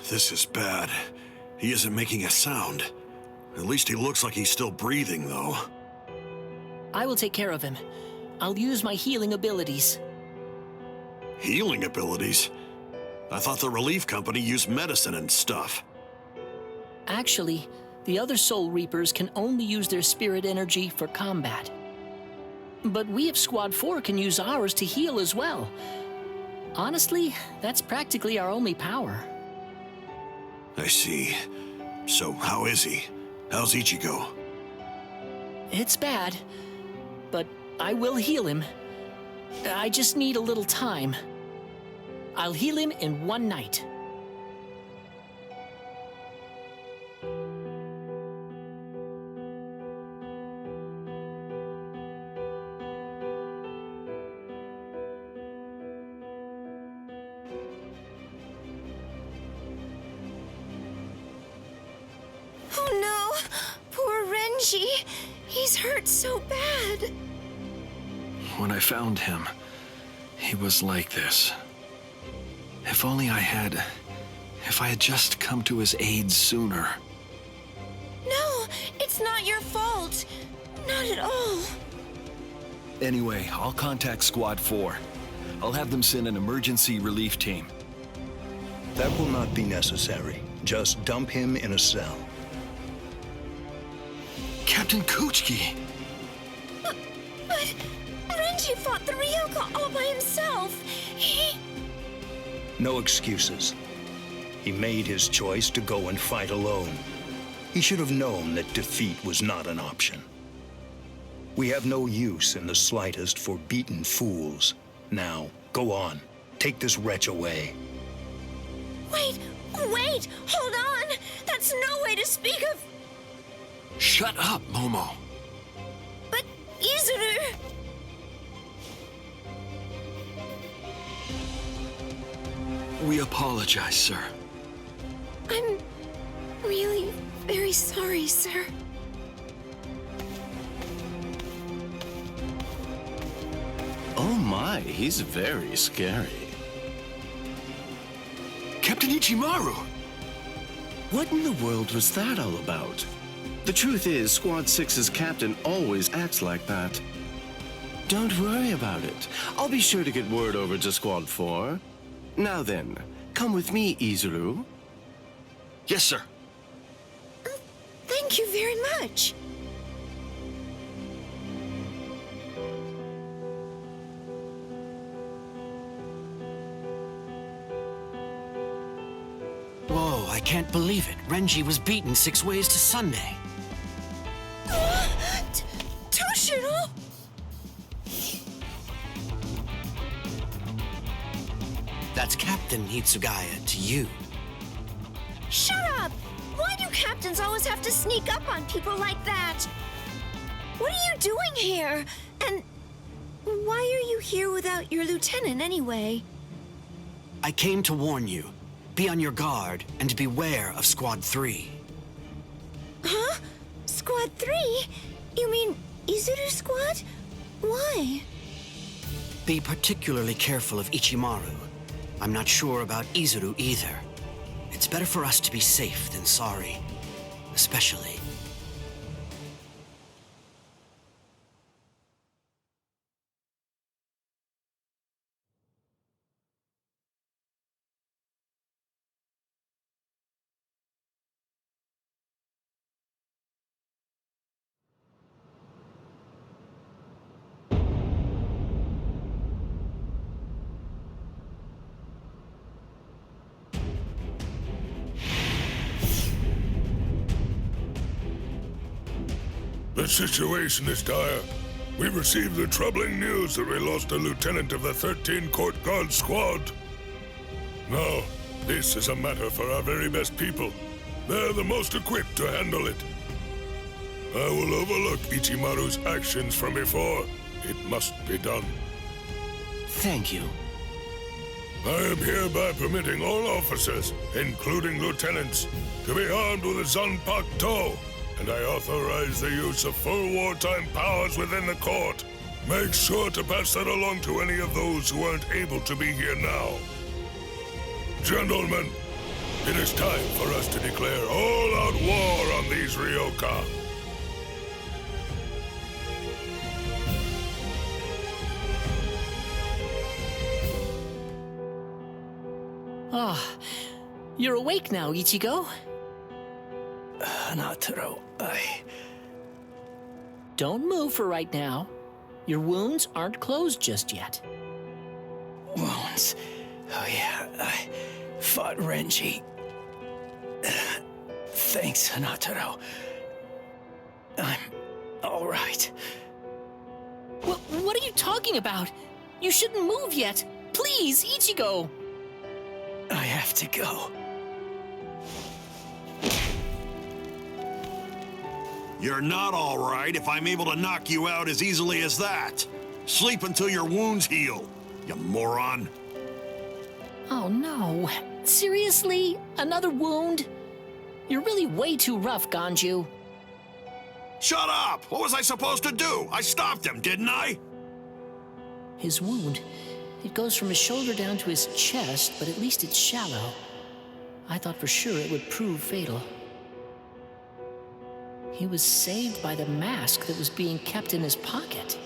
This is bad. He isn't making a sound. At least he looks like he's still breathing, though. I will take care of him. I'll use my healing abilities. Healing abilities? I thought the Relief Company used medicine and stuff. Actually, the other Soul Reapers can only use their spirit energy for combat. But we of Squad 4 can use ours to heal as well. Honestly, that's practically our only power. I see. So how is he? How's Ichigo? It's bad, but I will heal him. I just need a little time. I'll heal him in one night. Oh no! Poor Renji! He's hurt so bad! When I found him, he was like this. If I had just come to his aid sooner. No, it's not your fault. Not at all. Anyway, I'll contact Squad 4. I'll have them send an emergency relief team. That will not be necessary. Just dump him in a cell. Captain Kuchiki! But Renji fought the Ryoka all by himself. No excuses. He made his choice to go and fight alone. He should have known that defeat was not an option. We have no use in the slightest for beaten fools. Now, go on. Take this wretch away. Wait! Hold on! That's no way to speak of... Shut up, Momo! But Izuru... We apologize, sir. I'm really very sorry, sir. Oh my, he's very scary. Captain Ichimaru! What in the world was that all about? The truth is, Squad 6's captain always acts like that. Don't worry about it. I'll be sure to get word over to Squad 4. Now then, come with me, Izuru. Yes, sir. Thank you very much. Whoa, I can't believe it. Renji was beaten 6 ways to Sunday. Toshiro! That's Captain Hitsugaya to you. Shut up! Why do captains always have to sneak up on people like that? What are you doing here? And why are you here without your lieutenant anyway? I came to warn you. Be on your guard and beware of Squad 3. Huh? Squad 3? You mean Izuru Squad? Why? Be particularly careful of Ichimaru. I'm not sure about Izuru either. It's better for us to be safe than sorry. Especially... The situation is dire. We received the troubling news that we lost a lieutenant of the 13 Court Guard Squad. Now, this is a matter for our very best people. They're the most equipped to handle it. I will overlook Ichimaru's actions from before. It must be done. Thank you. I am hereby permitting all officers, including lieutenants, to be armed with a Zanpakuto, and I authorize the use of full wartime powers within the court. Make sure to pass that along to any of those who aren't able to be here now. Gentlemen, It is time for us to declare all-out war on these Ryoka. Ah, you're awake now, Ichigo. Hanataro, Don't move for right now. Your wounds aren't closed just yet. Wounds. Oh yeah, I fought Renji. Thanks, Hanataro. I'm all right. What are you talking about? You shouldn't move yet. Please, Ichigo. I have to go. You're not all right if I'm able to knock you out as easily as that. Sleep until your wounds heal, you moron. Oh no. Seriously? Another wound? You're really way too rough, Ganju. Shut up! What was I supposed to do? I stopped him, didn't I? His wound, it goes from his shoulder down to his chest, but at least it's shallow. I thought for sure it would prove fatal. He was saved by the mask that was being kept in his pocket.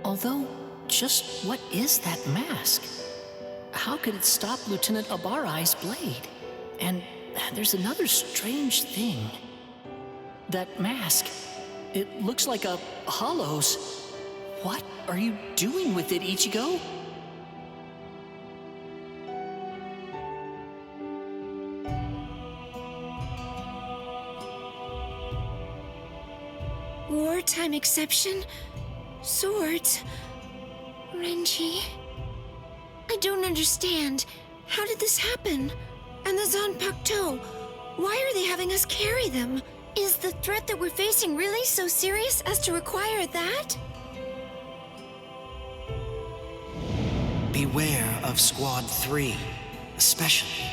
Although, just what is that mask? How could it stop Lieutenant Abarai's blade? And there's another strange thing. That mask, it looks like a hollow's. What are you doing with it, Ichigo? Wartime exception? Swords? Renji? I don't understand. How did this happen? And the Zanpakuto? Why are they having us carry them? Is the threat that we're facing really so serious as to require that? Beware of Squad 3, especially.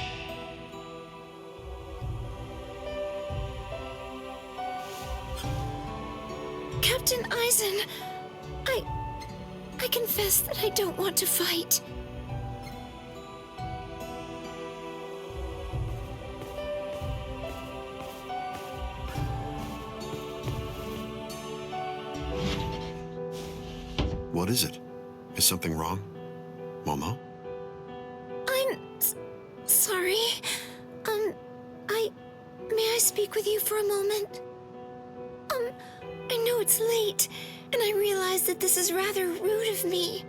Captain Aizen, I confess that I don't want to fight. What is it? Is something wrong? Momo? I'm sorry. May I speak with you for a moment? I know it's late, and I realize that this is rather rude of me.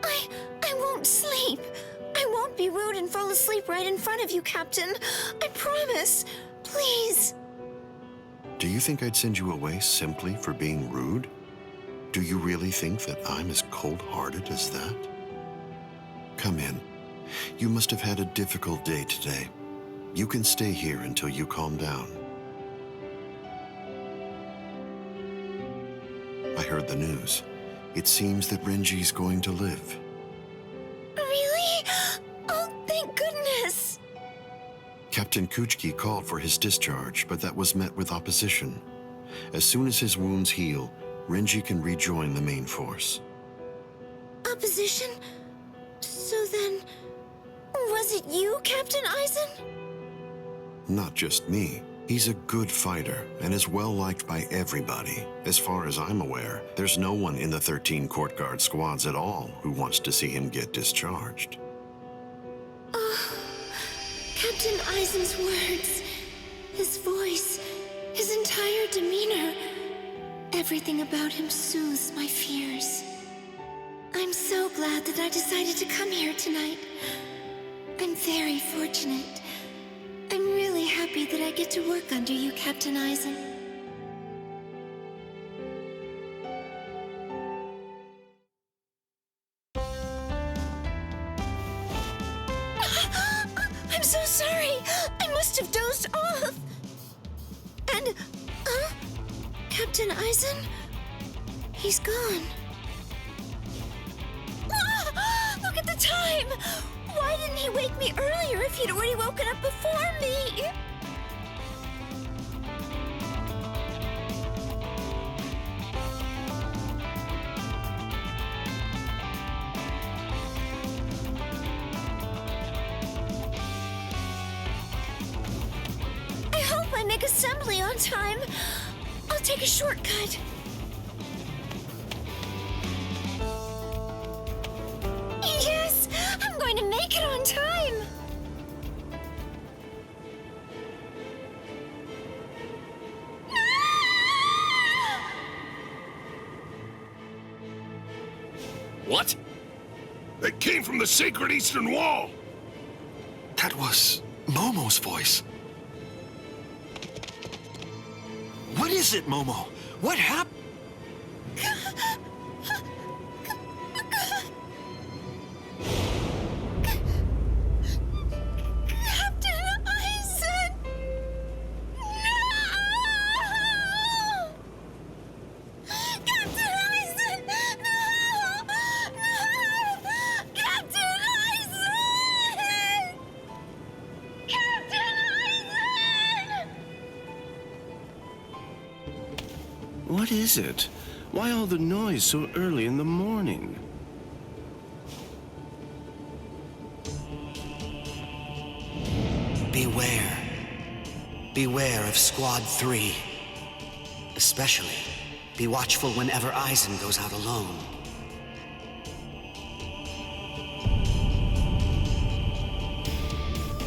I won't sleep. I won't be rude and fall asleep right in front of you, Captain. I promise. Please. Do you think I'd send you away simply for being rude? Do you really think that I'm as cold-hearted as that? Come in. You must have had a difficult day today. You can stay here until you calm down. I heard the news. It seems that Renji's going to live. Really? Oh, thank goodness. Captain Kuchiki called for his discharge, but that was met with opposition. As soon as his wounds heal, Renji can rejoin the main force. Opposition? So then, was it you, Captain Aizen? Not just me. He's a good fighter and is well liked by everybody. As far as I'm aware, there's no one in the 13 Court Guard squads at all who wants to see him get discharged. Captain Aizen's words, his voice, his entire demeanor, everything about him soothes my fears. I'm so glad that I decided to come here tonight. I'm very fortunate. I'm really happy that I get to work under you, Captain Aizen. I'm so sorry. I must have dozed off. And, Captain Aizen? He's gone. Look at the time! Why didn't he wake me earlier if he'd already woken up before me? make assembly on time. I'll take a shortcut. Yes, I'm going to make it on time. What? They came from the sacred Eastern Wall! That was Momo's voice. What is it, Momo? What happened? Captain Aizen! No! Captain Aizen! No! No! Captain Aizen! Captain Aizen! What is it? Why all the noise so early in the morning? Beware. Beware of Squad 3. Especially, be watchful whenever Aizen goes out alone.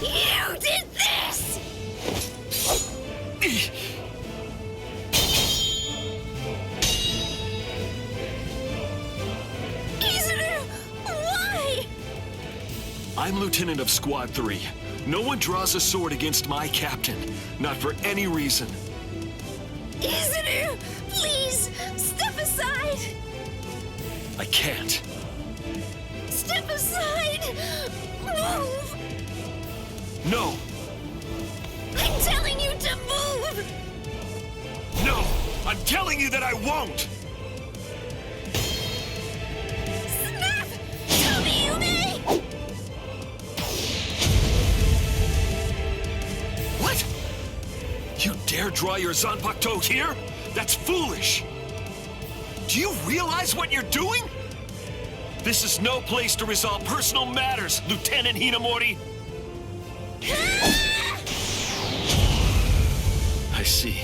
You did this! Izuru, why? I'm Lieutenant of Squad 3. No one draws a sword against my captain. Not for any reason. Izuru, please, step aside! I can't. Step aside! Move! No! I'm telling you to move! No! I'm telling you that I won't! Snap! Tell me you may! What? You dare draw your Zanpakuto here? That's foolish! Do you realize what you're doing? This is no place to resolve personal matters, Lieutenant Hinamori! I see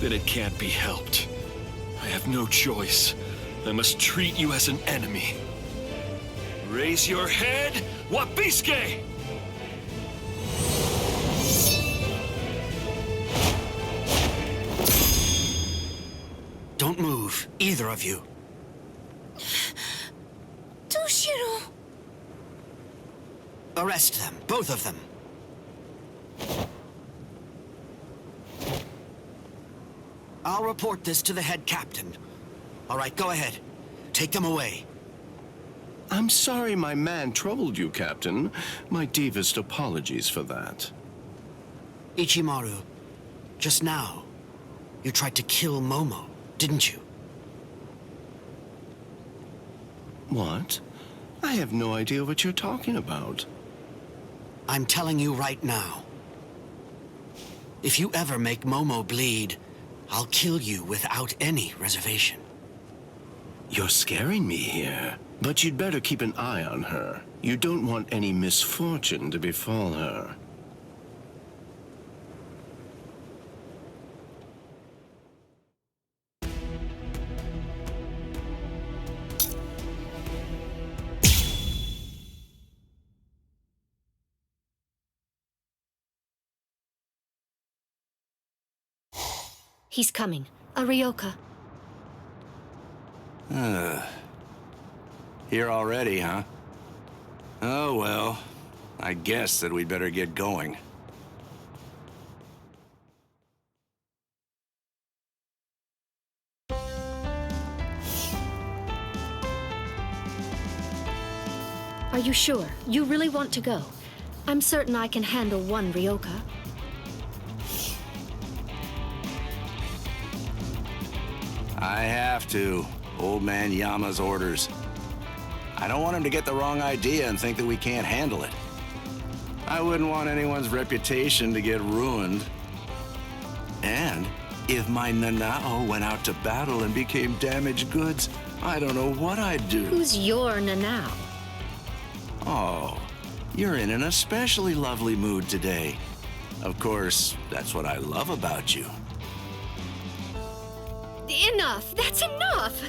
that it can't be helped. I have no choice. I must treat you as an enemy. Raise your head, Wabisuke! Don't move, either of you. Toshiro! Arrest them, both of them. I'll report this to the head captain. All right, go ahead. Take them away. I'm sorry my man troubled you, Captain. My deepest apologies for that. Ichimaru, just now, you tried to kill Momo, didn't you? What? I have no idea what you're talking about. I'm telling you right now. If you ever make Momo bleed, I'll kill you without any reservation. You're scaring me here. But you'd better keep an eye on her. You don't want any misfortune to befall her. He's coming. Arioka. Here already, huh? Oh, well. I guess that we'd better get going. Are you sure? You really want to go? I'm certain I can handle one Ryoka. I have to. Old man Yama's orders. I don't want him to get the wrong idea and think that we can't handle it. I wouldn't want anyone's reputation to get ruined. And if my Nanao went out to battle and became damaged goods, I don't know what I'd do. Who's your Nanao? Oh, you're in an especially lovely mood today. Of course, that's what I love about you. Enough! That's enough!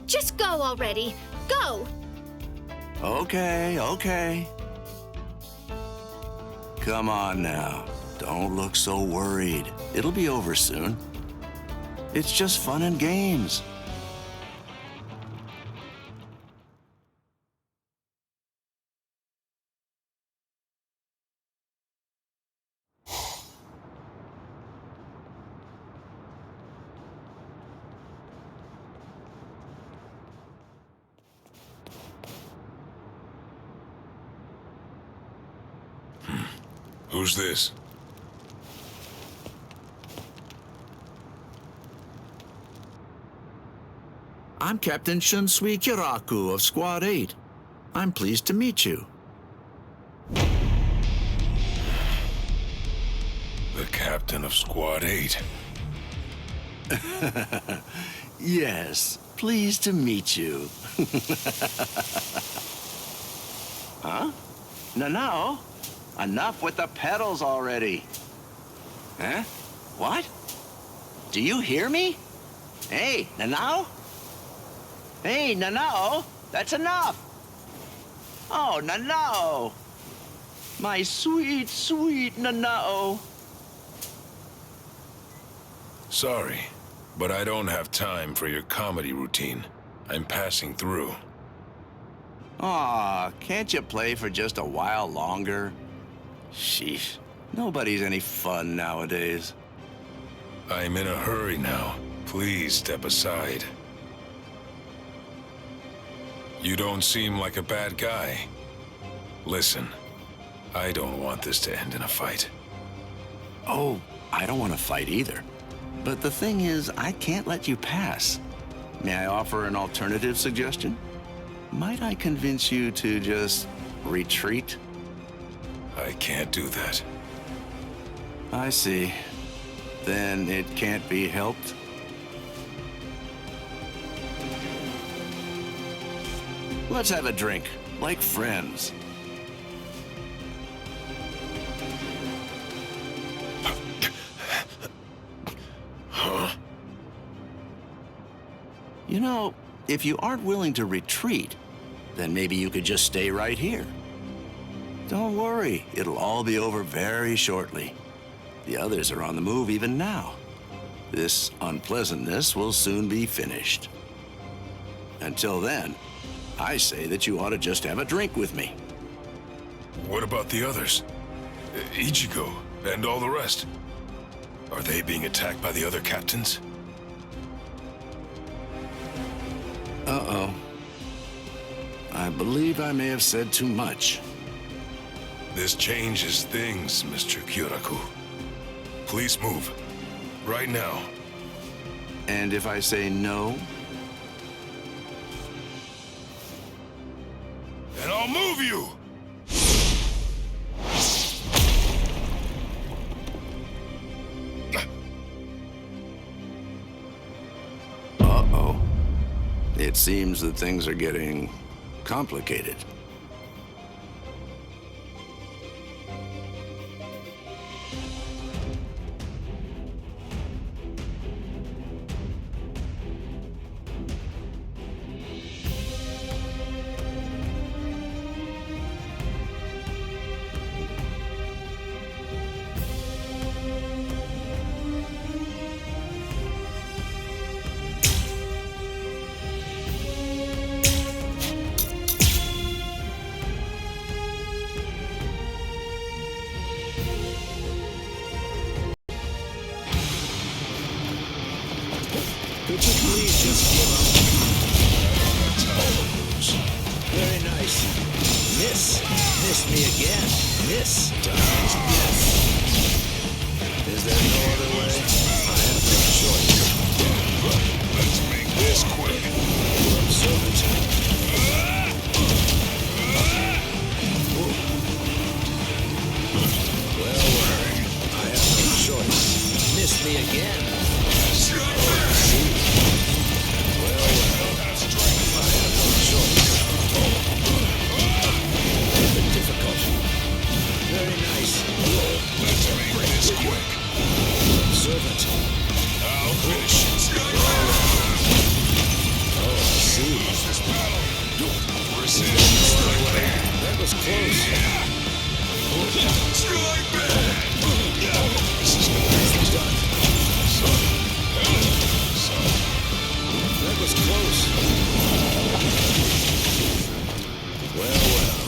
Just go already. Go! Okay. Come on now. Don't look so worried. It'll be over soon. It's just fun and games. Who's this? I'm Captain Shunsui Kiraku of Squad 8. I'm pleased to meet you. The captain of Squad 8. Yes, pleased to meet you. Huh? No. Enough with the pedals already. Huh? What? Do you hear me? Hey, Nanao? Hey, Nanao, that's enough. Oh, Nanao. My sweet, sweet Nanao. Sorry, but I don't have time for your comedy routine. I'm passing through. Aw, can't you play for just a while longer? Sheesh, nobody's any fun nowadays. I'm in a hurry now. Please step aside. You don't seem like a bad guy. Listen, I don't want this to end in a fight. Oh, I don't want to fight either. But the thing is, I can't let you pass. May I offer an alternative suggestion? Might I convince you to just retreat? I can't do that. I see. Then it can't be helped? Let's have a drink, like friends. Huh? You know, if you aren't willing to retreat, then maybe you could just stay right here. Don't worry, it'll all be over very shortly. The others are on the move even now. This unpleasantness will soon be finished. Until then, I say that you ought to just have a drink with me. What about the others? Ichigo and all the rest? Are they being attacked by the other captains? Uh-oh. I believe I may have said too much. This changes things, Mr. Kyoraku. Please move. Right now. And if I say no? And I'll move you! Uh-oh. It seems that things are getting complicated. Could you please just give up? Very nice. Miss. Miss me again. Miss. Yes. Is there no other way? I have no choice. Let's make this quick. Observant. Well, I have no choice. Miss me again. Very nice. That was close. That was close. Well, well.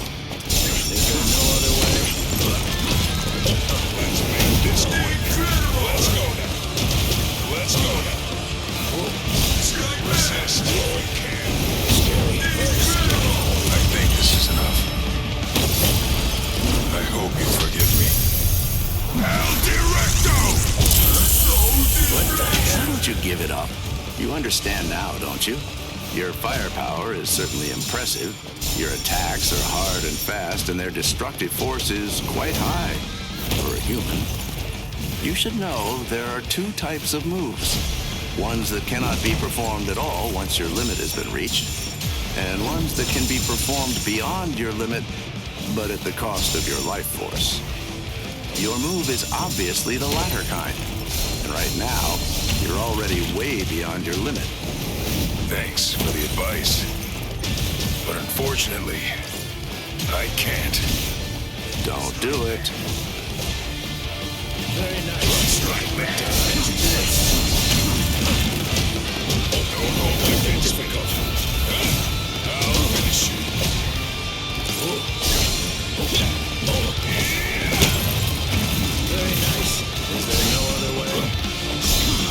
Is there no other way? Let's make this quick. Let's go now. Let's go now. Resist if we can. Scary. Very scary. I think this is enough. I hope you forgive me. El Directo! What the hell? Don't you give it up. You understand now, don't you? Your firepower is certainly impressive. Your attacks are hard and fast, and their destructive force is quite high for a human. You should know there are two types of moves. Ones that cannot be performed at all once your limit has been reached, and ones that can be performed beyond your limit, but at the cost of your life force. Your move is obviously the latter kind, and right now, you're already way beyond your limit. Thanks for the advice. But unfortunately, I can't. Don't do it. Very nice. Let's strike back. Don't make it difficult. I'll finish you. Very nice. Is there no other way? I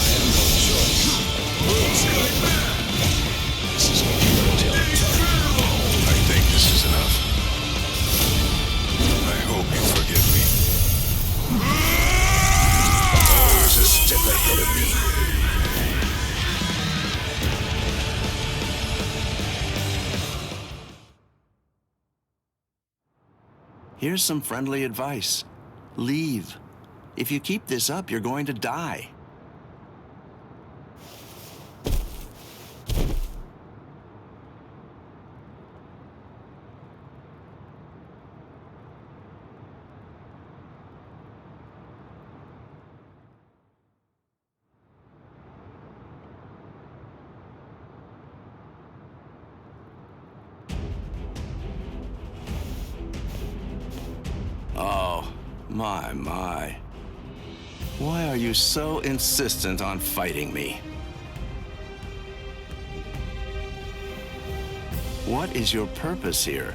have no choice. This is going to be really tough. I think this is enough. I hope you forgive me. Always a step ahead of me. Here's some friendly advice. Leave. If you keep this up, you're going to die. Oh, my. Why are you so insistent on fighting me? What is your purpose here?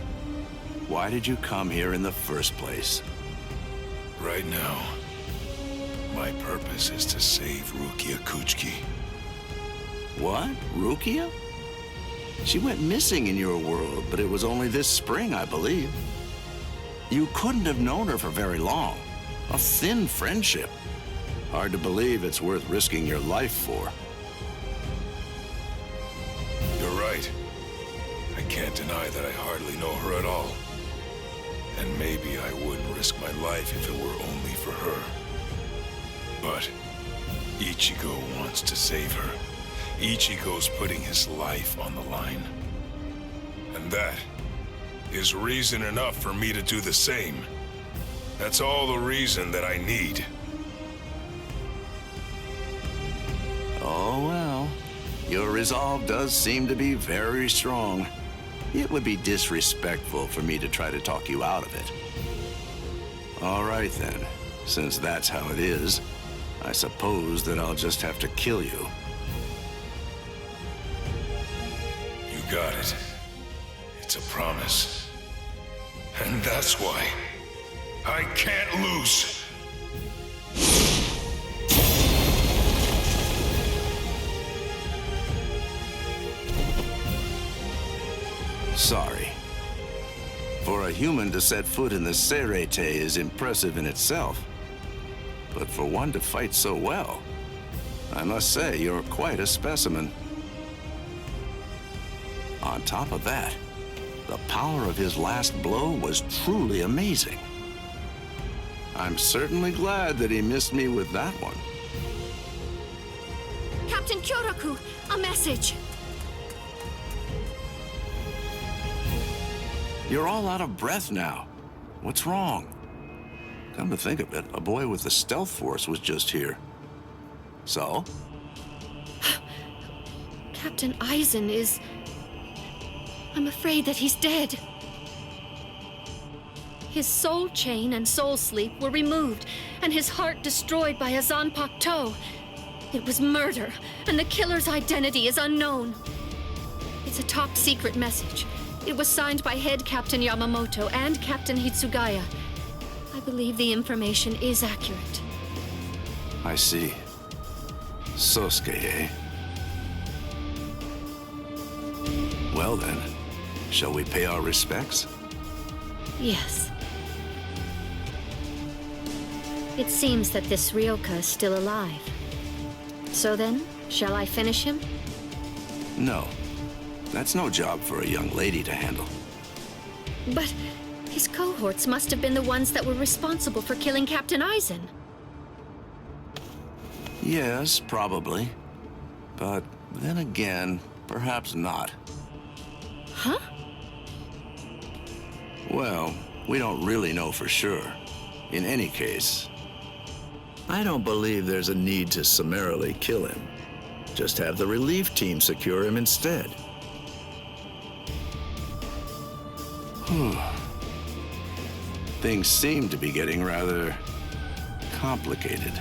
Why did you come here in the first place? Right now, my purpose is to save Rukia Kuchiki. What? Rukia? She went missing in your world, but it was only this spring, I believe. You couldn't have known her for very long. A thin friendship. Hard to believe it's worth risking your life for. You're right. I can't deny that I hardly know her at all. And maybe I wouldn't risk my life if it were only for her. But Ichigo wants to save her. Ichigo's putting his life on the line. And that is reason enough for me to do the same. That's all the reason that I need. Oh, well. Your resolve does seem to be very strong. It would be disrespectful for me to try to talk you out of it. All right, then. Since that's how it is, I suppose that I'll just have to kill you. You got it. It's a promise. And that's why I can't lose. Sorry. For a human to set foot in the Serete is impressive in itself. But for one to fight so well, I must say you're quite a specimen. On top of that, the power of his last blow was truly amazing. I'm certainly glad that he missed me with that one. Captain Kyoraku, a message. You're all out of breath now. What's wrong? Come to think of it, a boy with the stealth force was just here. So? Captain Eisen is... I'm afraid that he's dead. His soul chain and soul sleep were removed, and his heart destroyed by a Zanpakuto. It was murder, and the killer's identity is unknown. It's a top-secret message. It was signed by Head Captain Yamamoto and Captain Hitsugaya. I believe the information is accurate. I see. Sosuke, eh? Well then, shall we pay our respects? Yes. It seems that this Ryoka is still alive. So then, shall I finish him? No. That's no job for a young lady to handle. But his cohorts must have been the ones that were responsible for killing Captain Aizen. Yes, probably. But then again, perhaps not. Huh? Well, we don't really know for sure. In any case... I don't believe there's a need to summarily kill him. Just have the relief team secure him instead. Things seem to be getting rather complicated.